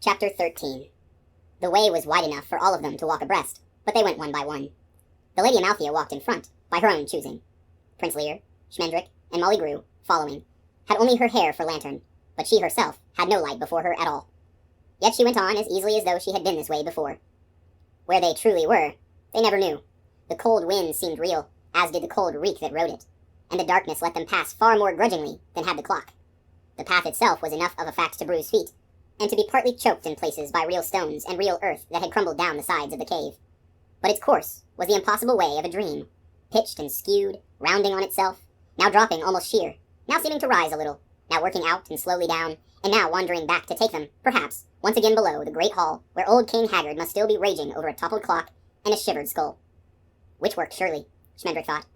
Chapter 13. The way was wide enough for all of them to walk abreast, but they went one by one. The Lady Amalthea walked in front, by her own choosing. Prince Lear, Schmendrick, and Molly Grew, following, had only her hair for lantern, but she herself had no light before her at all. Yet she went on as easily as though she had been this way before. Where they truly were, they never knew. The cold wind seemed real, as did the cold reek that rode it, and the darkness let them pass far more grudgingly than had the clock. The path itself was enough of a fact to bruise feet, and to be partly choked in places by real stones and real earth that had crumbled down the sides of the cave. But its course was the impossible way of a dream, pitched and skewed, rounding on itself, now dropping almost sheer, now seeming to rise a little, now working out and slowly down, and now wandering back to take them, perhaps, once again below the great hall where old King Haggard must still be raging over a toppled clock and a shivered skull. Witch work, surely, Schmendrick thought,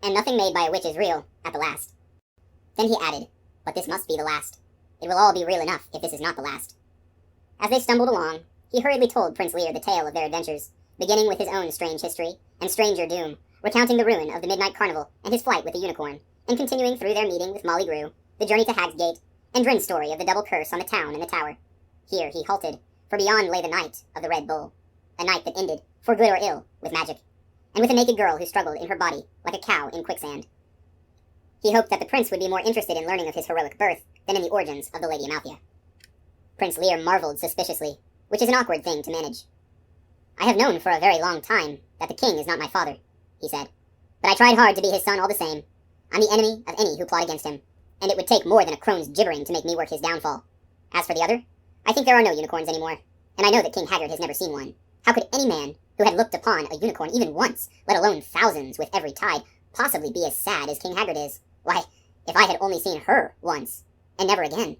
and nothing made by a witch is real, at the last. Then he added, but this must be the last. It will all be real enough if this is not the last. As they stumbled along, he hurriedly told Prince Lear the tale of their adventures, beginning with his own strange history and stranger doom, recounting the ruin of the midnight carnival and his flight with the unicorn, and continuing through their meeting with Molly Grew, the journey to Hag's Gate, and Drin's story of the double curse on the town and the tower. Here he halted, for beyond lay the night of the Red Bull, a night that ended, for good or ill, with magic, and with a naked girl who struggled in her body like a cow in quicksand. He hoped that the prince would be more interested in learning of his heroic birth than in the origins of the Lady Amalthea. Prince Lear marveled suspiciously, which is an awkward thing to manage. I have known for a very long time that the king is not my father, he said, but I tried hard to be his son all the same. I'm the enemy of any who plot against him, and it would take more than a crone's gibbering to make me work his downfall. As for the other, I think there are no unicorns anymore, and I know that King Haggard has never seen one. How could any man who had looked upon a unicorn even once, let alone thousands with every tide, possibly be as sad as King Haggard is? Why, if I had only seen her once, and never again.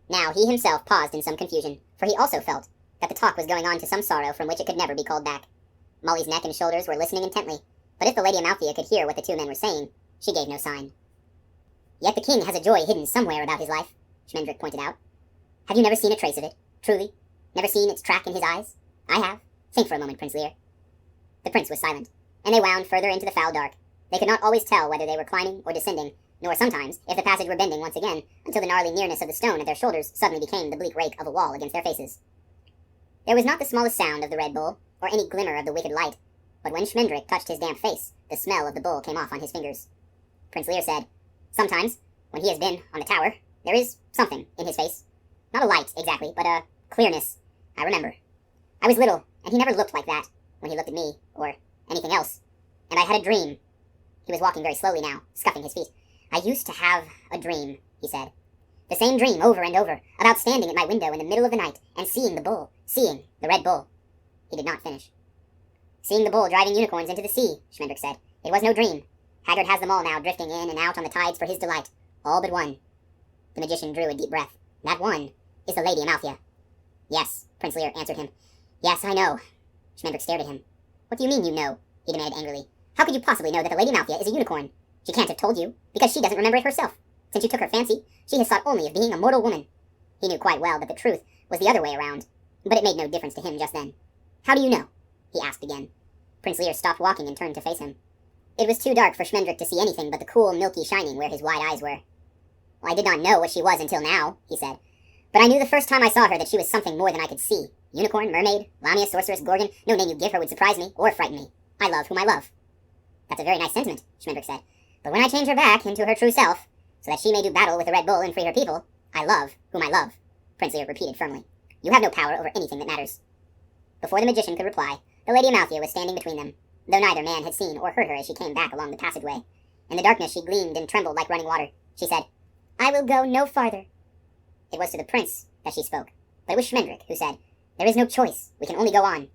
Now he himself paused in some confusion, for he also felt that the talk was going on to some sorrow from which it could never be called back. Molly's neck and shoulders were listening intently, but if the Lady Amalthea could hear what the two men were saying, she gave no sign. Yet the king has a joy hidden somewhere about his life, Schmendrick pointed out. Have you never seen a trace of it, truly? Never seen its track in his eyes? I have. Think for a moment, Prince Lear. The prince was silent, and they wound further into the foul dark. They could not always tell whether they were climbing or descending, nor sometimes if the passage were bending once again, until the gnarly nearness of the stone at their shoulders suddenly became the bleak rake of a wall against their faces. There was not the smallest sound of the Red Bull, or any glimmer of the wicked light, but when Schmendrick touched his damp face, the smell of the bull came off on his fingers. Prince Lear said, sometimes, when he has been on the tower, there is something in his face. Not a light, exactly, but a clearness. I remember. I was little, and he never looked like that, when he looked at me, or anything else. And I had a dream. He was walking very slowly now, scuffing his feet. I used to have a dream, he said. The same dream over and over, about standing at my window in the middle of the night, and seeing the bull, seeing the Red Bull. He did not finish. Seeing the bull driving unicorns into the sea, Schmendrick said. It was no dream. Haggard has them all now, drifting in and out on the tides for his delight. All but one. The magician drew a deep breath. That one is the Lady Amalthea. Yes, Prince Lear answered him. Yes, I know. Schmendrick stared at him. What do you mean you know? He demanded angrily. How could you possibly know that the Lady Amalthea is a unicorn? She can't have told you, because she doesn't remember it herself. Since you took her fancy, she has thought only of being a mortal woman. He knew quite well that the truth was the other way around, but it made no difference to him just then. How do you know? He asked again. Prince Lear stopped walking and turned to face him. It was too dark for Schmendrick to see anything but the cool, milky shining where his wide eyes were. Well, I did not know what she was until now, he said. But I knew the first time I saw her that she was something more than I could see. Unicorn, mermaid, lamia, sorceress, gorgon, no name you give her would surprise me or frighten me. I love whom I love. That's a very nice sentiment, Schmendrick said. But when I change her back into her true self, so that she may do battle with the Red Bull and free her people, I love whom I love, Prince Lear repeated firmly. You have no power over anything that matters. Before the magician could reply, the Lady Amalthea was standing between them, though neither man had seen or heard her as she came back along the passageway. In the darkness she gleamed and trembled like running water. She said, I will go no farther. It was to the prince that she spoke, but it was Schmendrick who said, There is no choice. We can only go on.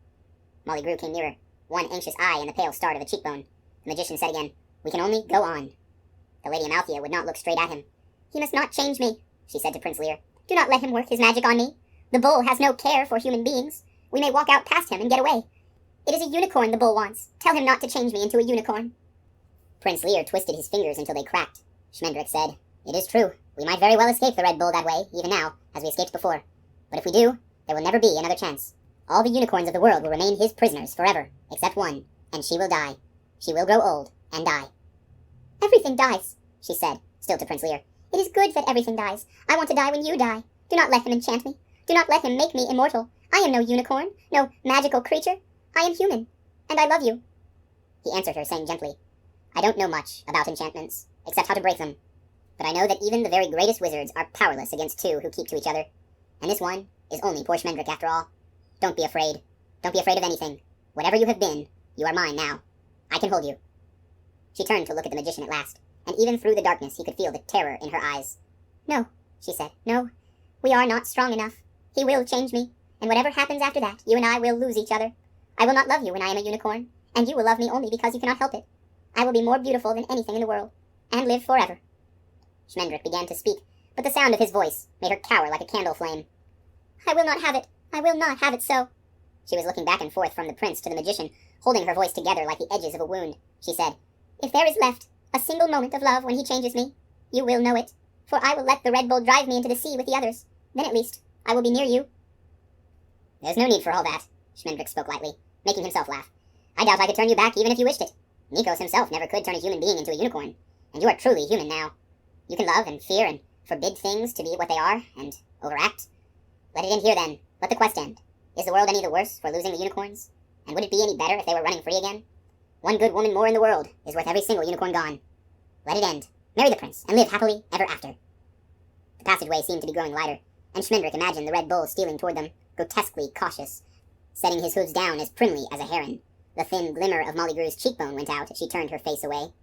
Molly Grew came nearer, one anxious eye and the pale start of a cheekbone. The magician said again, We can only go on. The Lady Amalthea would not look straight at him. He must not change me, she said to Prince Lear. Do not let him work his magic on me. The bull has no care for human beings. We may walk out past him and get away. It is a unicorn the bull wants. Tell him not to change me into a unicorn. Prince Lear twisted his fingers until they cracked. Schmendrick said, It is true. We might very well escape the Red Bull that way, even now, as we escaped before. But if we do, there will never be another chance. All the unicorns of the world will remain his prisoners forever, except one, and she will die. She will grow old and die. Everything dies, she said, still to Prince Lear. It is good that everything dies. I want to die when you die. Do not let him enchant me. Do not let him make me immortal. I am no unicorn, no magical creature. I am human, and I love you." He answered her, saying gently, "I don't know much about enchantments, except how to break them. But I know that even the very greatest wizards are powerless against two who keep to each other. And this one is only poor Schmendrick after all. Don't be afraid. Don't be afraid of anything. Whatever you have been, you are mine now. I can hold you." She turned to look at the magician at last, and even through the darkness he could feel the terror in her eyes. "No," she said, "no. We are not strong enough. He will change me, and whatever happens after that, you and I will lose each other. I will not love you when I am a unicorn, and you will love me only because you cannot help it. I will be more beautiful than anything in the world, and live forever." Schmendrick began to speak, but the sound of his voice made her cower like a candle flame. "I will not have it. I will not have it so." She was looking back and forth from the prince to the magician, holding her voice together like the edges of a wound. She said, "If there is left a single moment of love when he changes me, you will know it, for I will let the Red Bull drive me into the sea with the others. Then at least I will be near you." "There's no need for all that," Schmendrick spoke lightly, making himself laugh. "I doubt I could turn you back even if you wished it. Nikos himself never could turn a human being into a unicorn, and you are truly human now. You can love and fear and forbid things to be what they are, and overact. Let it end here then. Let the quest end. Is the world any the worse for losing the unicorns? And would it be any better if they were running free again? One good woman more in the world is worth every single unicorn gone. Let it end. Marry the prince, and live happily ever after." The passageway seemed to be growing lighter, and Schmendrick imagined the Red Bull stealing toward them, grotesquely cautious, setting his hooves down as primly as a heron. The thin glimmer of Molly Gru's cheekbone went out as she turned her face away.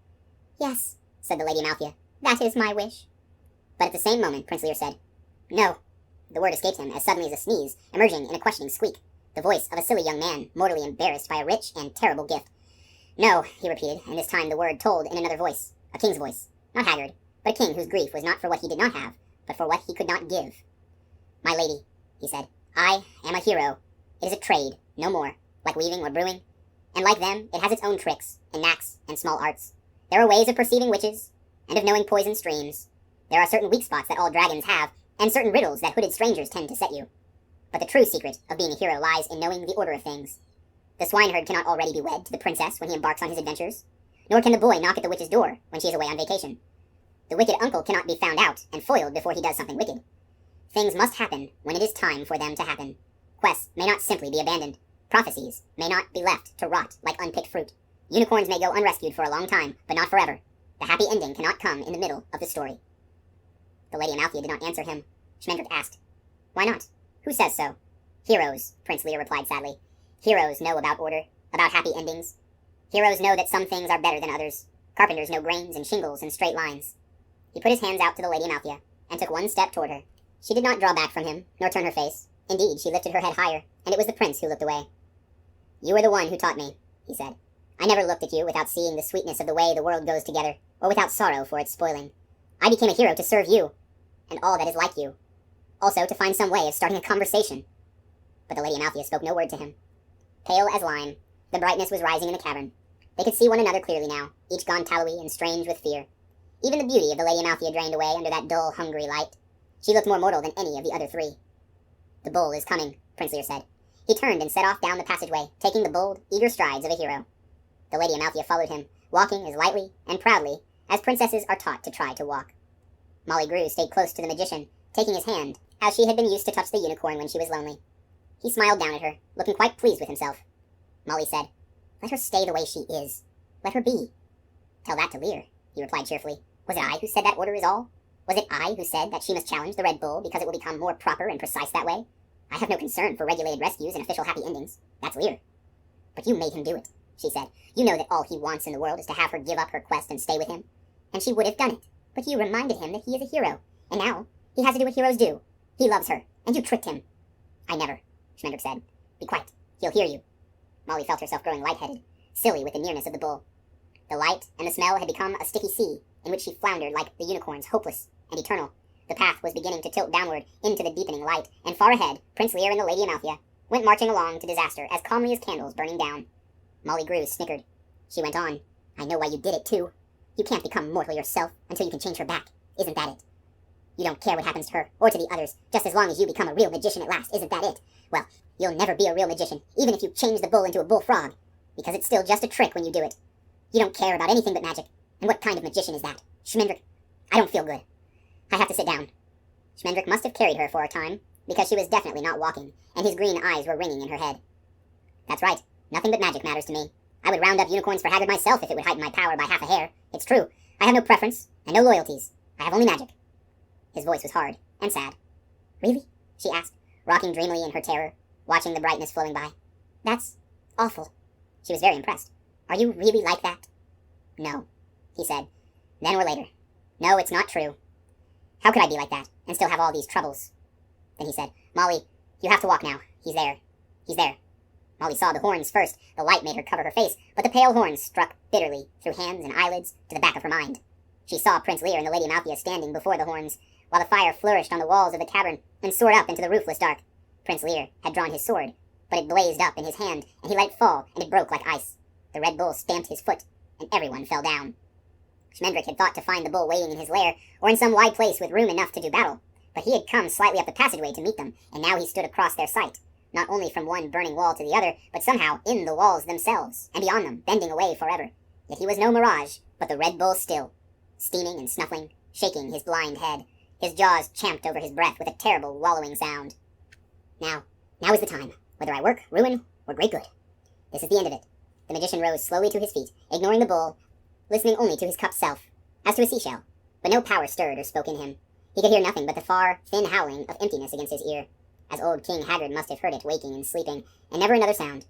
"Yes," said the Lady Amalthea, "that is my wish." But at the same moment, Prince Lear said, "No." The word escaped him as suddenly as a sneeze, emerging in a questioning squeak, the voice of a silly young man, mortally embarrassed by a rich and terrible gift. "No," he repeated, and this time the word told in another voice, a king's voice, not haggard, but a king whose grief was not for what he did not have, but for what he could not give. "My lady," he said, "I am a hero. It is a trade, no more, like weaving or brewing, and like them, it has its own tricks, and knacks, and small arts. There are ways of perceiving witches, and of knowing poison streams. There are certain weak spots that all dragons have, and certain riddles that hooded strangers tend to set you. But the true secret of being a hero lies in knowing the order of things. The swineherd cannot already be wed to the princess when he embarks on his adventures, nor can the boy knock at the witch's door when she is away on vacation. The wicked uncle cannot be found out and foiled before he does something wicked. Things must happen when it is time for them to happen. Quests may not simply be abandoned. Prophecies may not be left to rot like unpicked fruit. Unicorns may go unrescued for a long time, but not forever. The happy ending cannot come in the middle of the story." The Lady Amalthea did not answer him. Schmendrick asked, "Why not? Who says so?" "Heroes," Prince Lear replied sadly. "Heroes know about order, about happy endings. Heroes know that some things are better than others. Carpenters know grains and shingles and straight lines." He put his hands out to the Lady Amalthea, and took one step toward her. She did not draw back from him, nor turn her face. Indeed, she lifted her head higher, and it was the prince who looked away. "You are the one who taught me," he said. "I never looked at you without seeing the sweetness of the way the world goes together, or without sorrow for its spoiling. I became a hero to serve you, and all that is like you. Also to find some way of starting a conversation." But the Lady Amalthea spoke no word to him. Pale as lime, the brightness was rising in the cavern. They could see one another clearly now, each gone tallowy and strange with fear. Even the beauty of the Lady Amalthea drained away under that dull, hungry light. She looked more mortal than any of the other three. "The bull is coming," Prince Lear said. He turned and set off down the passageway, taking the bold, eager strides of a hero. The Lady Amalthea followed him, walking as lightly and proudly as princesses are taught to try to walk. Molly Gru stayed close to the magician, taking his hand, as she had been used to touch the unicorn when she was lonely. He smiled down at her, looking quite pleased with himself. Molly said, "Let her stay the way she is. Let her be." "Tell that to Lear," he replied cheerfully. "Was it I who said that order is all? Was it I who said that she must challenge the Red Bull because it will become more proper and precise that way? I have no concern for regulated rescues and official happy endings. That's Lear." "But you made him do it," she said. "You know that all he wants in the world is to have her give up her quest and stay with him. And she would have done it, but you reminded him that he is a hero, and now he has to do what heroes do. He loves her, and you tricked him." "I never," Schmendrick said. "Be quiet. He'll hear you." Molly felt herself growing lightheaded, silly with the nearness of the bull. The light and the smell had become a sticky sea, in which she floundered like the unicorns, hopeless and eternal. The path was beginning to tilt downward into the deepening light, and far ahead, Prince Lear and the Lady Amalthea went marching along to disaster as calmly as candles burning down. Molly Gru snickered. She went on, "I know why you did it, too. You can't become mortal yourself until you can change her back. Isn't that it? You don't care what happens to her, or to the others, just as long as you become a real magician at last. Isn't that it? Well, you'll never be a real magician, even if you change the bull into a bullfrog, because it's still just a trick when you do it. You don't care about anything but magic. And what kind of magician is that? Schmendrick, I don't feel good. I have to sit down." Schmendrick must have carried her for a time, because she was definitely not walking, and his green eyes were ringing in her head. That's right. Nothing but magic matters to me. I would round up unicorns for Haggard myself if it would heighten my power by half a hair. It's true. I have no preference, and no loyalties. I have only magic. His voice was hard and sad. Really? She asked, rocking dreamily in her terror, watching the brightness flowing by. That's awful. She was very impressed. Are you really like that? No, he said, then or later. No, it's not true. How could I be like that, and still have all these troubles? Then he said, Molly, you have to walk now. He's there. He's there. Molly saw the horns first. The light made her cover her face, but the pale horns struck bitterly through hands and eyelids to the back of her mind. She saw Prince Lear and the Lady Amalthea standing before the horns, while the fire flourished on the walls of the cavern and soared up into the roofless dark. Prince Lear had drawn his sword, but it blazed up in his hand, and he let it fall, and it broke like ice. The Red Bull stamped his foot, and everyone fell down. Schmendrick had thought to find the bull waiting in his lair, or in some wide place with room enough to do battle, but he had come slightly up the passageway to meet them, and now he stood across their sight, not only from one burning wall to the other, but somehow in the walls themselves, and beyond them, bending away forever. Yet he was no mirage, but the Red Bull still, steaming and snuffling, shaking his blind head. His jaws champed over his breath with a terrible wallowing sound. Now is the time, whether I work, ruin, or great good. This is the end of it. The magician rose slowly to his feet, ignoring the bull, listening only to his cupped self, as to a seashell, but no power stirred or spoke in him. He could hear nothing but the far, thin howling of emptiness against his ear, as old King Haggard must have heard it waking and sleeping, and never another sound.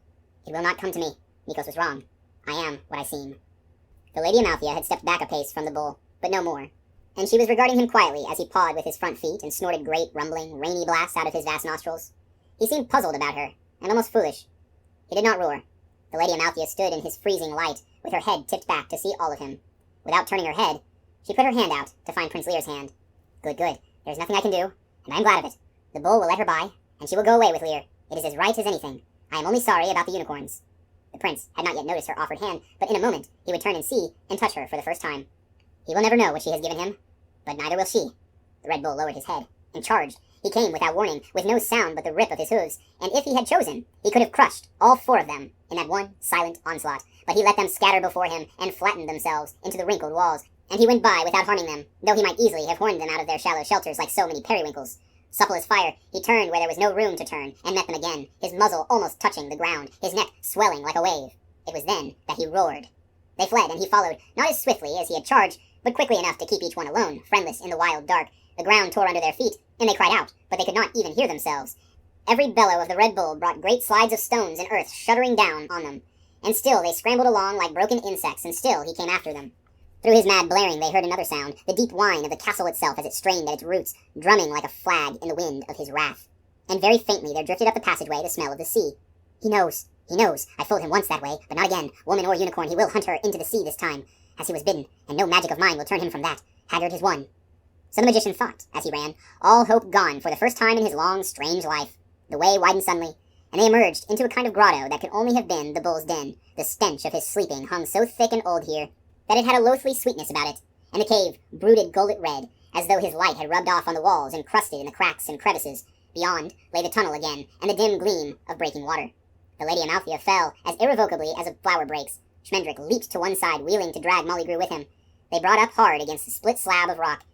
It will not come to me. Nikos was wrong. I am what I seem. The Lady Amalthea had stepped back a pace from the bull, but no more, and she was regarding him quietly as he pawed with his front feet and snorted great, rumbling, rainy blasts out of his vast nostrils. He seemed puzzled about her, and almost foolish. He did not roar. The Lady Amalthea stood in his freezing light, with her head tipped back to see all of him. Without turning her head, she put her hand out to find Prince Lear's hand. Good. There's nothing I can do, and I am glad of it. The bull will let her by, and she will go away with Lear. It is as right as anything. I am only sorry about the unicorns. The prince had not yet noticed her offered hand, but in a moment he would turn and see and touch her for the first time. He will never know what she has given him, but neither will she. The Red Bull lowered his head and charged. He came without warning, with no sound but the rip of his hooves, and if he had chosen, he could have crushed all four of them in that one silent onslaught. But he let them scatter before him and flattened themselves into the wrinkled walls, and he went by without harming them, though he might easily have horned them out of their shallow shelters like so many periwinkles. Supple as fire, he turned where there was no room to turn, and met them again, his muzzle almost touching the ground, his neck swelling like a wave. It was then that he roared. They fled, and he followed, not as swiftly as he had charged, but quickly enough to keep each one alone, friendless in the wild dark. The ground tore under their feet, and they cried out, but they could not even hear themselves. Every bellow of the Red Bull brought great slides of stones and earth shuddering down on them, and still they scrambled along like broken insects, and still he came after them. Through his mad blaring they heard another sound, the deep whine of the castle itself as it strained at its roots, drumming like a flag in the wind of his wrath. And very faintly there drifted up the passageway the smell of the sea. He knows. I fooled him once that way, but not again. Woman or unicorn, he will hunt her into the sea this time, as he was bidden, and no magic of mine will turn him from that. Haggard has won. So the magician thought, as he ran, all hope gone for the first time in his long, strange life. The way widened suddenly, and they emerged into a kind of grotto that could only have been the bull's den. The stench of his sleeping hung so thick and old here that it had a loathly sweetness about it, and the cave brooded golden red, as though his light had rubbed off on the walls and crusted in the cracks and crevices. Beyond lay the tunnel again, and the dim gleam of breaking water. The Lady Amalthea fell as irrevocably as a flower breaks. Schmendrick leaped to one side, wheeling to drag Molly with him. They brought up hard against the split slab of rock,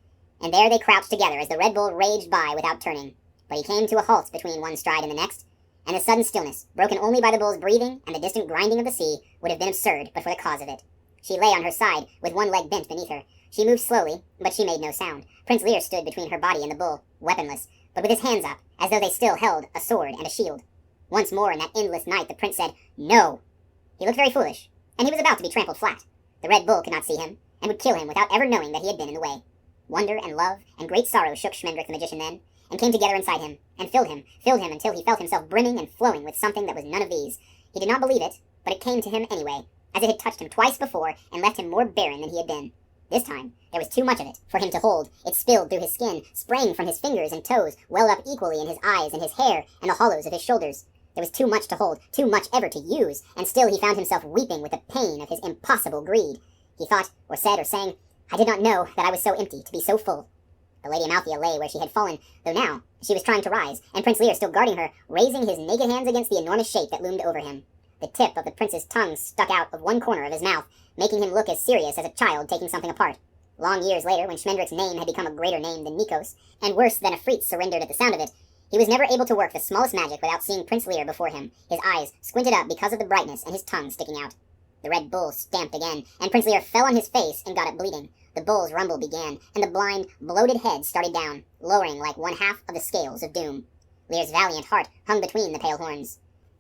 and there they crouched together as the Red Bull raged by without turning. But he came to a halt between one stride and the next, and the sudden stillness, broken only by the bull's breathing and the distant grinding of the sea, would have been absurd but for the cause of it. She lay on her side, with one leg bent beneath her. She moved slowly, but she made no sound. Prince Lear stood between her body and the bull, weaponless, but with his hands up, as though they still held a sword and a shield. Once more in that endless night the prince said, "No!" He looked very foolish, and he was about to be trampled flat. The Red Bull could not see him, and would kill him without ever knowing that he had been in the way. Wonder and love and great sorrow shook Schmendrick the magician then, and came together inside him, and filled him until he felt himself brimming and flowing with something that was none of these. He did not believe it, but it came to him anyway, as it had touched him twice before and left him more barren than he had been. This time there was too much of it for him to hold. It spilled through his skin, sprang from his fingers and toes, welled up equally in his eyes and his hair and the hollows of his shoulders. There was too much to hold, too much ever to use, and still he found himself weeping with the pain of his impossible greed. He thought, or said, or sang, "I did not know that I was so empty to be so full." The Lady Amalthea lay where she had fallen, though now she was trying to rise, and Prince Lear still guarding her, raising his naked hands against the enormous shape that loomed over him. The tip of the prince's tongue stuck out of one corner of his mouth, making him look as serious as a child taking something apart. Long years later, when Schmendrick's name had become a greater name than Nikos, and worse than Afrit surrendered at the sound of it, He was never able to work the smallest magic without seeing Prince Lear before him, his eyes squinted up because of the brightness and his tongue sticking out. The red bull stamped again, and Prince Lear fell on his face and got up bleeding. The bull's rumble began, and the blind, bloated head started down, lowering like one half of the scales of doom. Lear's valiant heart hung between the pale horns,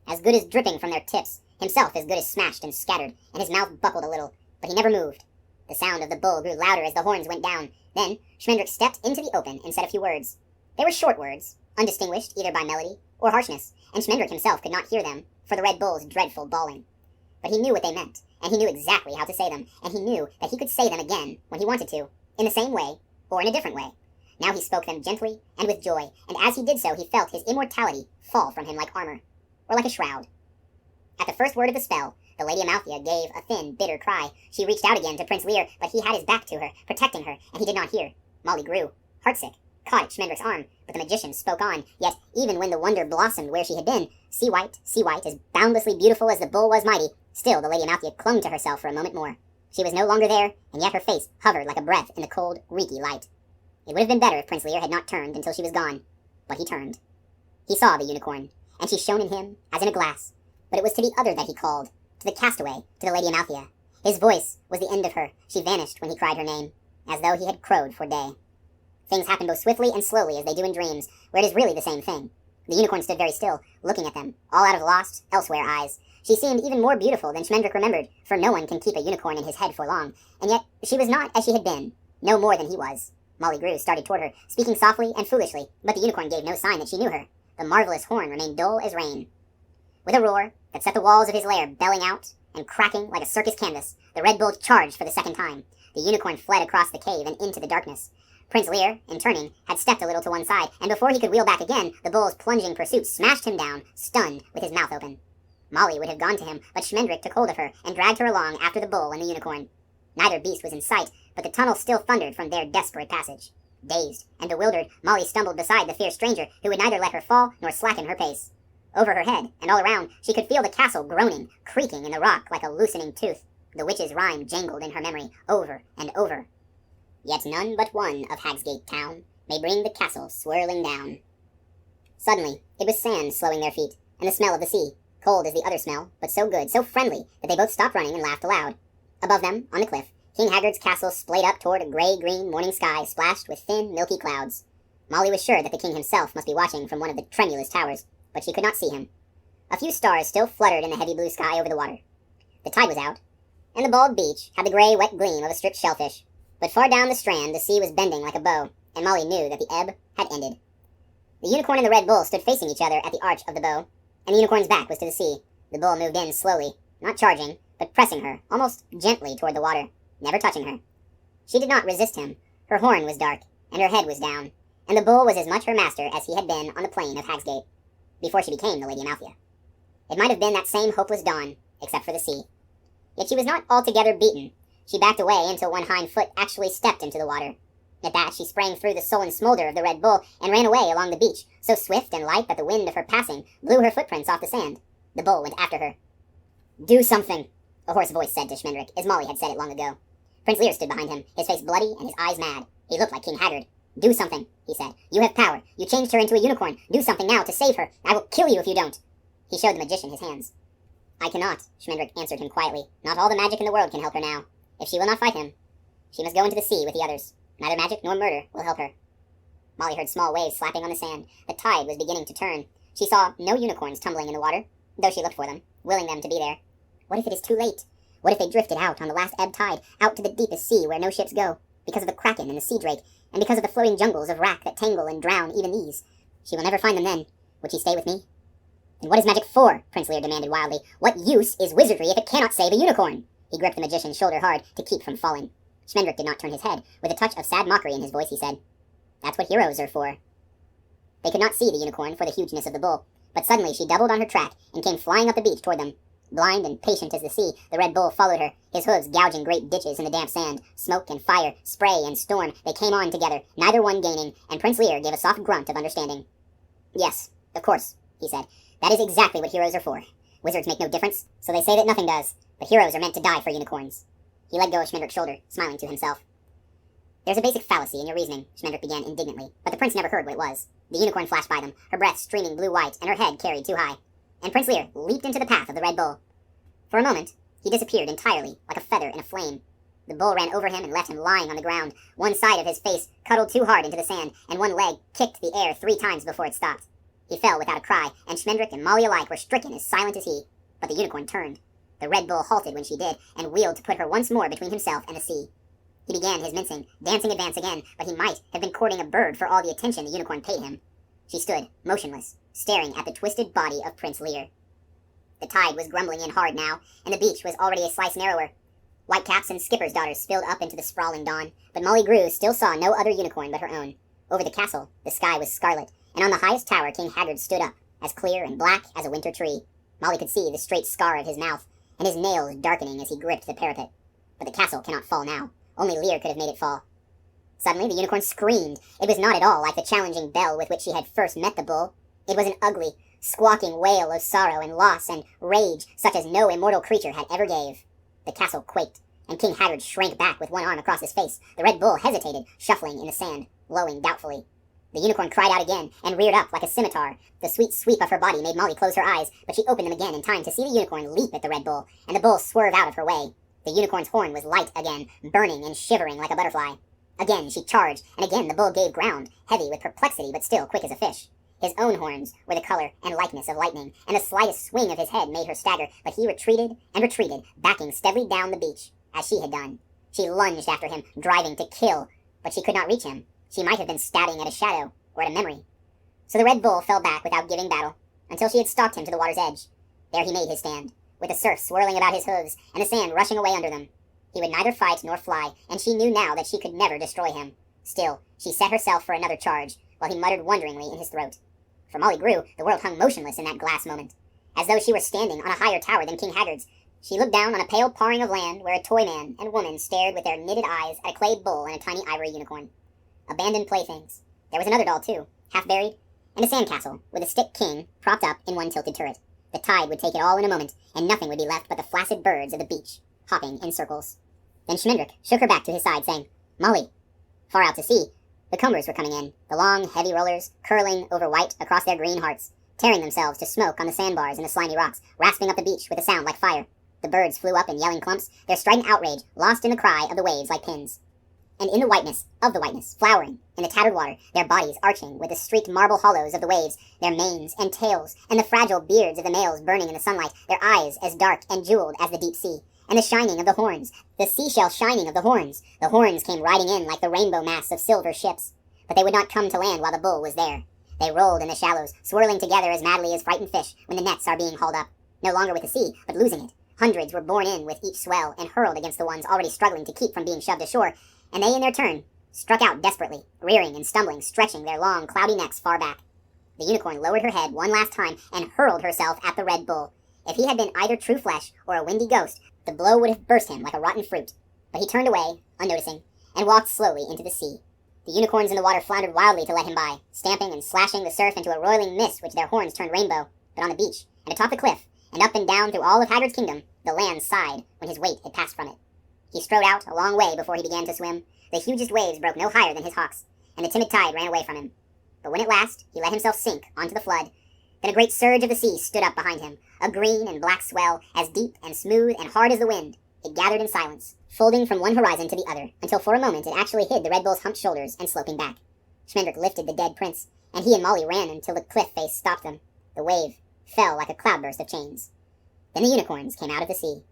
as good as dripping from their tips, himself as good as smashed and scattered, and his mouth buckled a little, but he never moved. The sound of the bull grew louder as the horns went down. Then Schmendrick stepped into the open and said a few words. They were short words, undistinguished either by melody or harshness, and Schmendrick himself could not hear them for the red bull's dreadful bawling. But he knew what they meant, and he knew exactly how to say them, and he knew that he could say them again when he wanted to, in the same way or in a different way. Now he spoke them gently and with joy, and as he did so he felt his immortality fall from him like armor, or like a shroud. At the first word of the spell, the Lady Amalthea gave a thin, bitter cry. She reached out again to Prince Lear, but he had his back to her, protecting her, and he did not hear. Molly grew, heartsick, caught at Schmendrick's arm, but the magician spoke on, yet even when the wonder blossomed where she had been, sea white, as boundlessly beautiful as the bull was mighty, still the Lady Amalthea clung to herself for a moment more. She was no longer there, and yet her face hovered like a breath in the cold, reeky light. It would have been better if Prince Lear had not turned until she was gone, but he turned. He saw the unicorn, and she shone in him as in a glass, but it was to the other that he called, to the castaway, to the Lady Amalthea. His voice was the end of her. She vanished when he cried her name, as though he had crowed for day. Things happened both swiftly and slowly as they do in dreams, where it is really the same thing. The unicorn stood very still, looking at them, all out of lost, elsewhere eyes. She seemed even more beautiful than Schmendrick remembered, for no one can keep a unicorn in his head for long, and yet she was not as she had been, no more than he was. Molly Grew started toward her, speaking softly and foolishly, but the unicorn gave no sign that she knew her. The marvelous horn remained dull as rain. With a roar that set the walls of his lair belling out and cracking like a circus canvas, the red bull charged for the second time. The unicorn fled across the cave and into the darkness. Prince Lear, in turning, had stepped a little to one side, and before he could wheel back again, the bull's plunging pursuit smashed him down, stunned, with his mouth open. Molly would have gone to him, but Schmendrick took hold of her and dragged her along after the bull and the unicorn. Neither beast was in sight, but the tunnel still thundered from their desperate passage. Dazed and bewildered, Molly stumbled beside the fierce stranger, who would neither let her fall nor slacken her pace. Over her head, and all around, she could feel the castle groaning, creaking in the rock like a loosening tooth. The witch's rhyme jangled in her memory, over and over. Yet none but one of Hagsgate town may bring the castle swirling down. Suddenly, it was sand slowing their feet, and the smell of the sea, cold as the other smell, but so good, so friendly, that they both stopped running and laughed aloud. Above them, on the cliff, King Haggard's castle splayed up toward a gray-green morning sky splashed with thin, milky clouds. Molly was sure that the king himself must be watching from one of the tremulous towers, but she could not see him. A few stars still fluttered in the heavy blue sky over the water. The tide was out, and the bald beach had the gray, wet gleam of a stripped shellfish. But far down the strand the sea was bending like a bow, and Molly knew that the ebb had ended. The unicorn and the red bull stood facing each other at the arch of the bow, and the unicorn's back was to the sea. The bull moved in slowly, not charging, but pressing her, almost gently toward the water, never touching her. She did not resist him. Her horn was dark, and her head was down, and the bull was as much her master as he had been on the plain of Hagsgate, before she became the Lady Amalthea. It might have been that same hopeless dawn, except for the sea. Yet she was not altogether beaten. She backed away until one hind foot actually stepped into the water. At that, she sprang through the sullen smolder of the red bull and ran away along the beach, so swift and light that the wind of her passing blew her footprints off the sand. The bull went after her. "Do something," a hoarse voice said to Schmendrick, as Molly had said it long ago. Prince Lear stood behind him, his face bloody and his eyes mad. He looked like King Haggard. "Do something," he said. "You have power. You changed her into a unicorn. Do something now to save her. I will kill you if you don't." He showed the magician his hands. "I cannot," Schmendrick answered him quietly. "Not all the magic in the world can help her now. If she will not fight him, she must go into the sea with the others. Neither magic nor murder will help her." Molly heard small waves slapping on the sand. The tide was beginning to turn. She saw no unicorns tumbling in the water, though she looked for them, willing them to be there. What if it is too late? What if they drifted out on the last ebb tide, out to the deepest sea where no ships go, because of the kraken and the sea drake, and because of the floating jungles of wrack that tangle and drown even these? She will never find them then. Would she stay with me? "And what is magic for?" Prince Lear demanded wildly. "What use is wizardry if it cannot save a unicorn?" He gripped the magician's shoulder hard to keep from falling. Schmendrick did not turn his head. With a touch of sad mockery in his voice, he said, "That's what heroes are for." They could not see the unicorn for the hugeness of the bull, but suddenly she doubled on her track and came flying up the beach toward them. Blind and patient as the sea, the red bull followed her, his hooves gouging great ditches in the damp sand. Smoke and fire, spray and storm, they came on together, neither one gaining, and Prince Lear gave a soft grunt of understanding. "Yes, of course," he said. "That is exactly what heroes are for. Wizards make no difference, so they say that nothing does, but heroes are meant to die for unicorns." He let go of Schmendrick's shoulder, smiling to himself. "There's a basic fallacy in your reasoning," Schmendrick began indignantly, but the prince never heard what it was. The unicorn flashed by them, her breath streaming blue-white, and her head carried too high. And Prince Lear leaped into the path of the Red Bull. For a moment, he disappeared entirely, like a feather in a flame. The bull ran over him and left him lying on the ground, one side of his face cuddled too hard into the sand, and one leg kicked the air 3 times before it stopped. He fell without a cry, and Schmendrick and Molly alike were stricken as silent as he. But the unicorn turned. The Red Bull halted when she did, and wheeled to put her once more between himself and the sea. He began his mincing, dancing advance again, but he might have been courting a bird for all the attention the unicorn paid him. She stood, motionless, staring at the twisted body of Prince Lear. The tide was grumbling in hard now, and the beach was already a slice narrower. Whitecaps and skippers' daughters spilled up into the sprawling dawn, but Molly Grew still saw no other unicorn but her own. Over the castle, the sky was scarlet, and on the highest tower King Haggard stood up, as clear and black as a winter tree. Molly could see the straight scar of his mouth, and his nails darkening as he gripped the parapet. But the castle cannot fall now. Only Lear could have made it fall. Suddenly the unicorn screamed. It was not at all like the challenging bell with which she had first met the bull. It was an ugly, squawking wail of sorrow and loss and rage such as no immortal creature had ever gave. The castle quaked, and King Haggard shrank back with one arm across his face. The Red Bull hesitated, shuffling in the sand, lowing doubtfully. The unicorn cried out again, and reared up like a scimitar. The sweet sweep of her body made Molly close her eyes, but she opened them again in time to see the unicorn leap at the Red Bull, and the bull swerve out of her way. The unicorn's horn was light again, burning and shivering like a butterfly. Again she charged, and again the bull gave ground, heavy with perplexity but still quick as a fish. His own horns were the color and likeness of lightning, and the slightest swing of his head made her stagger, but he retreated and retreated, backing steadily down the beach, as she had done. She lunged after him, driving to kill, but she could not reach him. She might have been stabbing at a shadow, or at a memory. So the Red Bull fell back without giving battle, until she had stalked him to the water's edge. There he made his stand, with the surf swirling about his hooves, and the sand rushing away under them. He would neither fight nor fly, and she knew now that she could never destroy him. Still, she set herself for another charge, while he muttered wonderingly in his throat. For Molly Grew, the world hung motionless in that glass moment, as though she were standing on a higher tower than King Haggard's. She looked down on a pale pawing of land where a toy man and woman stared with their knitted eyes at a clay bull and a tiny ivory unicorn. Abandoned playthings. There was another doll, too, half buried, and a sandcastle with a stick king propped up in one tilted turret. The tide would take it all in a moment, and nothing would be left but the flaccid birds of the beach, hopping in circles. Then Schmendrick shook her back to his side, saying, "Molly." Far out to sea, the combers were coming in, the long, heavy rollers curling over white across their green hearts, tearing themselves to smoke on the sandbars and the slimy rocks, rasping up the beach with a sound like fire. The birds flew up in yelling clumps, their strident outrage lost in the cry of the waves like pins. And in the whiteness of the whiteness, flowering in the tattered water, their bodies arching with the streaked marble hollows of the waves, their manes and tails, and the fragile beards of the males burning in the sunlight, their eyes as dark and jeweled as the deep sea, and the shining of the horns, the seashell shining of the horns. The horns came riding in like the rainbow masts of silver ships, but they would not come to land while the bull was there. They rolled in the shallows, swirling together as madly as frightened fish when the nets are being hauled up, no longer with the sea, but losing it. Hundreds were borne in with each swell and hurled against the ones already struggling to keep from being shoved ashore, and they in their turn struck out desperately, rearing and stumbling, stretching their long, cloudy necks far back. The unicorn lowered her head one last time and hurled herself at the Red Bull. If he had been either true flesh or a windy ghost, the blow would have burst him like a rotten fruit. But he turned away, unnoticing, and walked slowly into the sea. The unicorns in the water floundered wildly to let him by, stamping and slashing the surf into a roiling mist which their horns turned rainbow. But on the beach, and atop the cliff, and up and down through all of Haggard's kingdom, the land sighed when his weight had passed from it. He strode out a long way before he began to swim. The hugest waves broke no higher than his hocks, and the timid tide ran away from him. But when at last he let himself sink onto the flood, then a great surge of the sea stood up behind him, a green and black swell, as deep and smooth and hard as the wind. It gathered in silence, folding from one horizon to the other, until for a moment it actually hid the Red Bull's humped shoulders and sloping back. Schmendrick lifted the dead prince, and he and Molly ran until the cliff face stopped them. The wave fell like a cloudburst of chains. Then the unicorns came out of the sea.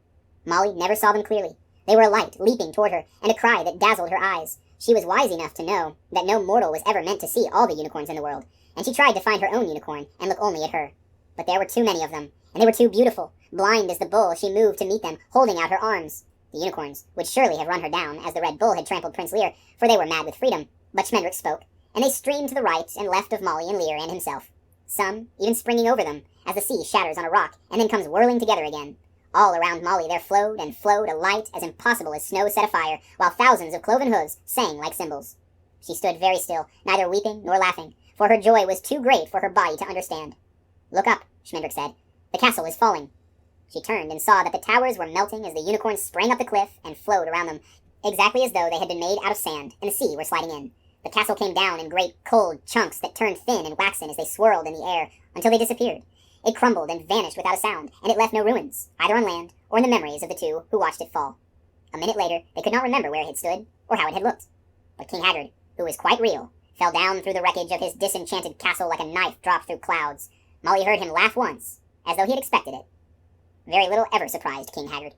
Molly never saw them clearly. They were a light leaping toward her, and a cry that dazzled her eyes. She was wise enough to know that no mortal was ever meant to see all the unicorns in the world, and she tried to find her own unicorn and look only at her. But there were too many of them, and they were too beautiful. Blind as the bull, she moved to meet them, holding out her arms. The unicorns would surely have run her down, as the Red Bull had trampled Prince Lear, for they were mad with freedom. But Schmendrick spoke, and they streamed to the right and left of Molly and Lear and himself, some even springing over them, as the sea shatters on a rock, and then comes whirling together again. All around Molly there flowed and flowed a light as impossible as snow set afire, while thousands of cloven hooves sang like cymbals. She stood very still, neither weeping nor laughing, for her joy was too great for her body to understand. "Look up," Schmendrick said. "The castle is falling." She turned and saw that the towers were melting as the unicorns sprang up the cliff and flowed around them. exactly as though they had been made out of sand and the sea were sliding in. The castle came down in great, cold chunks that turned thin and waxen as they swirled in the air until they disappeared. It crumbled and vanished without a sound, and it left no ruins, either on land or in the memories of the two who watched it fall. A minute later, they could not remember where it had stood or how it had looked. But King Haggard, who was quite real, fell down through the wreckage of his disenchanted castle like a knife dropped through clouds. Molly heard him laugh once, as though he had expected it. Very little ever surprised King Haggard.